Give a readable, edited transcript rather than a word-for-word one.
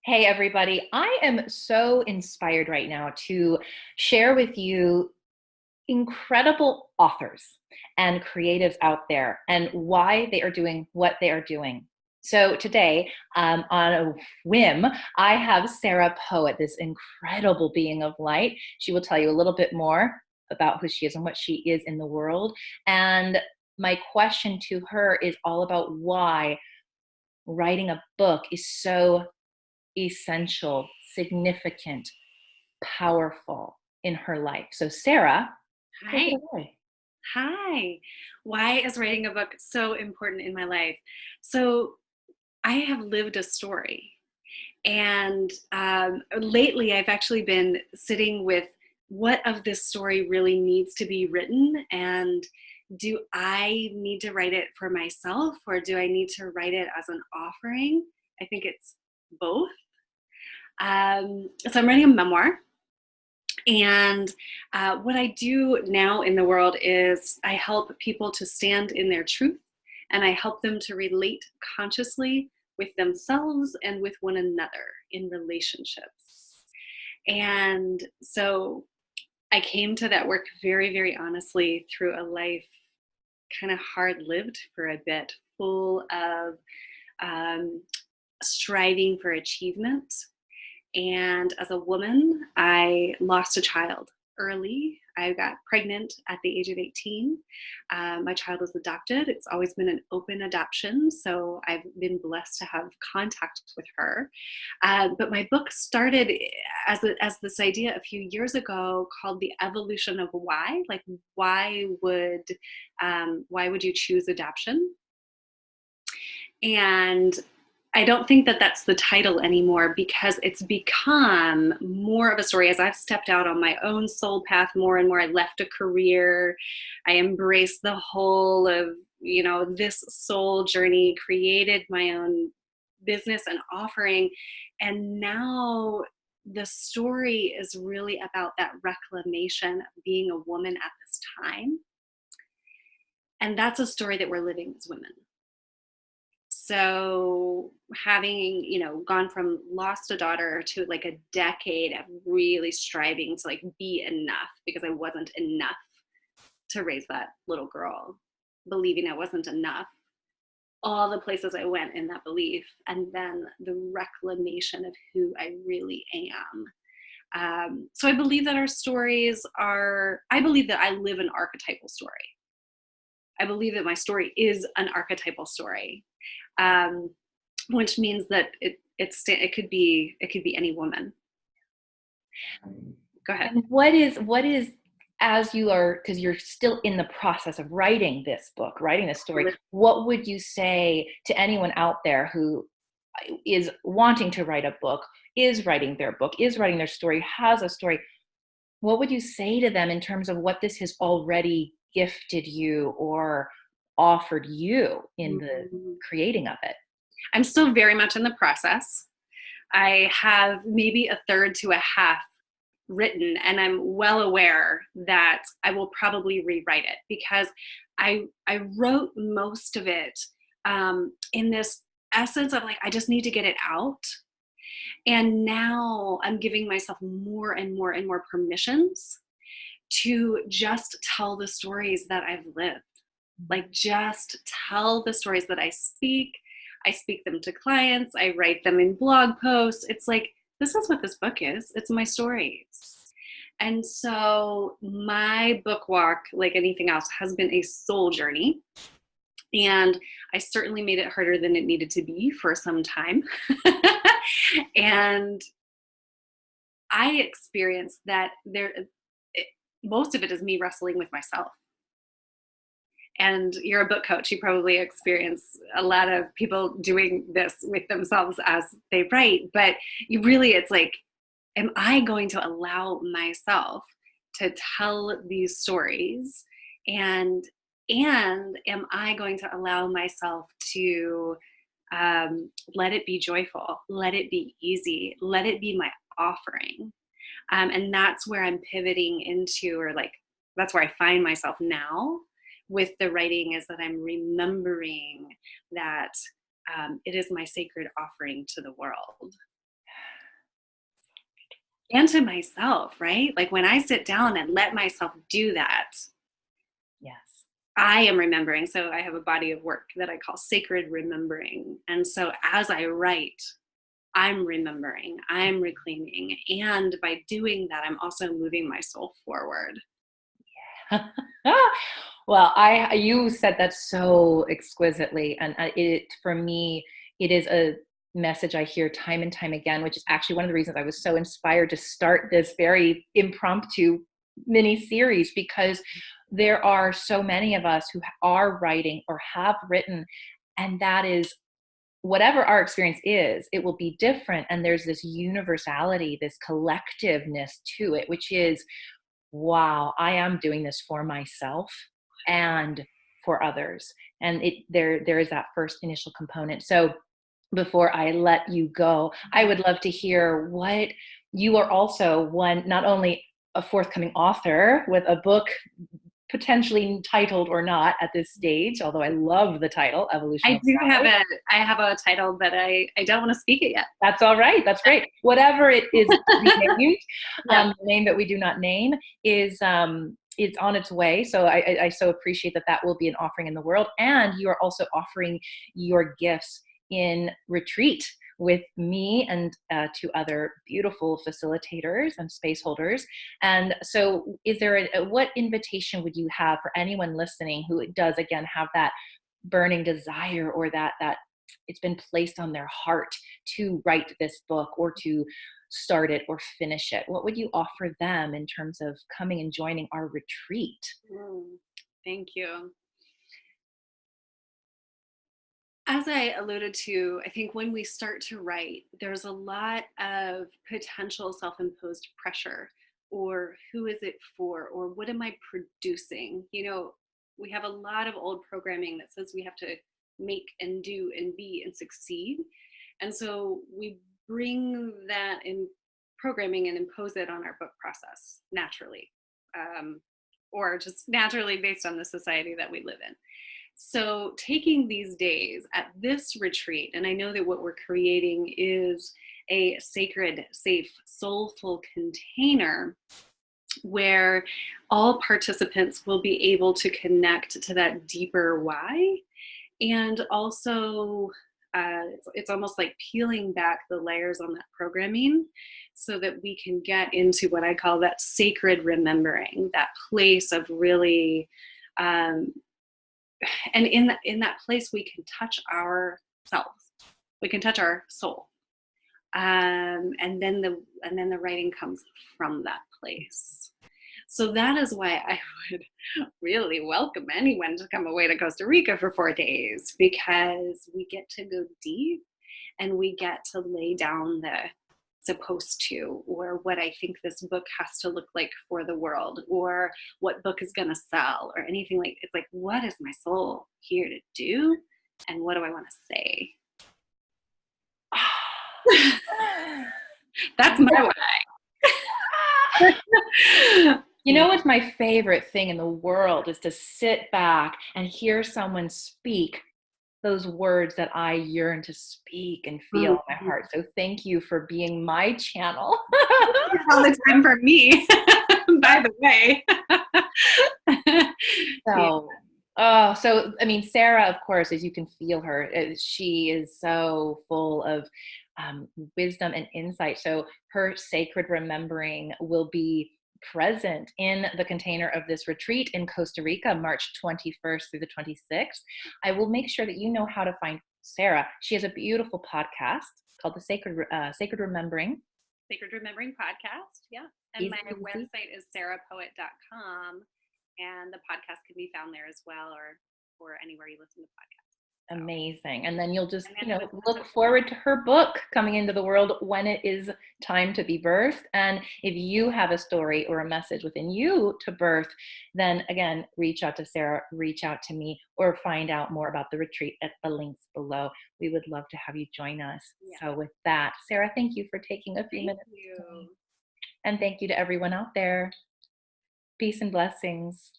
Hey, everybody. I am so inspired right now to share with you incredible authors and creatives out there and why they are doing what they are doing. So today, on a whim, I have Sarah Poet, this incredible being of light. She will tell you a little bit more about who she is and what she is in the world. And my question to her is all about why writing a book is so essential, significant, powerful in her life. So, Sarah, take it Hi. away. Hi. Why is writing a book so important in my life? So, I have lived a story. And lately, I've actually been sitting with what of this story really needs to be written. And do I need to write it for myself or do I need to write it as an offering? I think it's both. So, I'm writing a memoir. And what I do now in the world is I help people to stand in their truth and I help them to relate consciously with themselves and with one another in relationships. And so I came to that work very, very honestly through a life kind of hard lived for a bit, full of um, striving for achievement, and as a woman, I lost a child early. I got pregnant at the age of 18. My child was adopted. It's always been an open adoption, so I've been blessed to have contact with her. But my book started as this idea a few years ago called The Evolution of Why. Like, why would you choose adoption? And I don't think that that's the title anymore because it's become more of a story as I've stepped out on my own soul path more and more. I left a career. I embraced the whole of, this soul journey, created my own business and offering. And now the story is really about that reclamation of being a woman at this time. And that's a story that we're living as women. So having, gone from lost a daughter to like a decade of really striving to like be enough because I wasn't enough to raise that little girl, believing I wasn't enough, all the places I went in that belief, and then the reclamation of who I really am. So I believe that I believe that I live an archetypal story. I believe that my story is an archetypal story, um, which means that it could be any woman. Go ahead. And what is as you are, because you're still in the process of writing this book, writing this story, what would you say to anyone out there who is wanting to write a book, is writing their book, is writing their story, has a story? What would you say to them in terms of what this has already gifted you or offered you in the Mhm. creating of it? I'm still very much in the process. I have maybe a third to a half written, and I'm well aware that I will probably rewrite it because I wrote most of it in this essence of like I just need to get it out. And now I'm giving myself more and more and more permissions to just tell the stories that I've lived. Like, just tell the stories that I speak. I speak them to clients, I write them in blog posts. It's like, this is what this book is. It's my stories. And so, my book walk, like anything else, has been a soul journey. And I certainly made it harder than it needed to be for some time. And I experienced that most of it is me wrestling with myself. And you're a book coach, you probably experience a lot of people doing this with themselves as they write. But it's like, am I going to allow myself to tell these stories? And am I going to allow myself to let it be joyful, let it be easy, let it be my offering? And that's where I'm pivoting into, or like, that's where I find myself now with the writing, is that I'm remembering that it is my sacred offering to the world. and to myself, right? Like when I sit down and let myself do that, Yes. I am remembering. So I have a body of work that I call sacred remembering. And so as I write, I'm remembering, I'm reclaiming. And by doing that, I'm also moving my soul forward. Well, you said that so exquisitely, and it for me, it is a message I hear time and time again, which is actually one of the reasons I was so inspired to start this very impromptu mini series, because there are so many of us who are writing or have written, and that is whatever our experience is, it will be different, and there's this universality, this collectiveness to it, which is, wow, I am doing this for myself and for others. And there is that first initial component. So before I let you go, I would love to hear what you are also one, not only a forthcoming author with a book potentially titled or not at this stage, although I love the title, Evolution I of do have Flowers. I have a title, but I don't want to speak it yet. That's all right. That's great. Whatever it is to be named, Yeah. the name that we do not name is it's on its way. So I so appreciate that that will be an offering in the world, and you are also offering your gifts in retreat with me and two other beautiful facilitators and space holders. And so, is there what invitation would you have for anyone listening who does again have that burning desire, or that it's been placed on their heart to write this book or to start it or finish it? What would you offer them in terms of coming and joining our retreat? Mm, thank you. As I alluded to, I think when we start to write, there's a lot of potential self imposed pressure, or who is it for, or what am I producing? We have a lot of old programming that says we have to make and do and be and succeed. And so we bring that in programming and impose it on our book process naturally, um, or just naturally based on the society that we live in. So, taking these days at this retreat, and I know that what we're creating is a sacred, safe, soulful container where all participants will be able to connect to that deeper why. And also, it's almost like peeling back the layers on that programming so that we can get into what I call that sacred remembering, that place of really um, and in that place we can touch ourselves, we can touch our soul, and then the writing comes from that place. So that is why I would really welcome anyone to come away to Costa Rica for 4 days, because we get to go deep and we get to lay down the supposed to, or what I think this book has to look like for the world, or what book is going to sell, or anything. Like, it's like, what is my soul here to do, and what do I want to say? That's my way. You know what's my favorite thing in the world is to sit back and hear someone speak those words that I yearn to speak and feel in my heart. So thank you for being my channel. All the time for me, by the way. Yeah. So, oh, so I mean, Sarah, of course, as you can feel her, she is so full of wisdom and insight. So her sacred remembering will be present in the container of this retreat in Costa Rica, March 21st through the 26th. I will make sure that you know how to find Sarah. She has a beautiful podcast called the Sacred Remembering. Sacred Remembering Podcast. Yeah. And Easy, my easy. website is sarahpoet.com. And the podcast can be found there as well, or anywhere you listen to podcasts. So, Amazing. And then you'll just, and then look forward to her book coming into the world when it is time to be birthed. And if you have a story or a message within you to birth, then again, reach out to Sarah, reach out to me, or find out more about the retreat at the links below. We would love to have you join us. yeah. So with that, Sarah, thank you for taking a few Thank minutes. you. And thank you to everyone out there. Peace and blessings.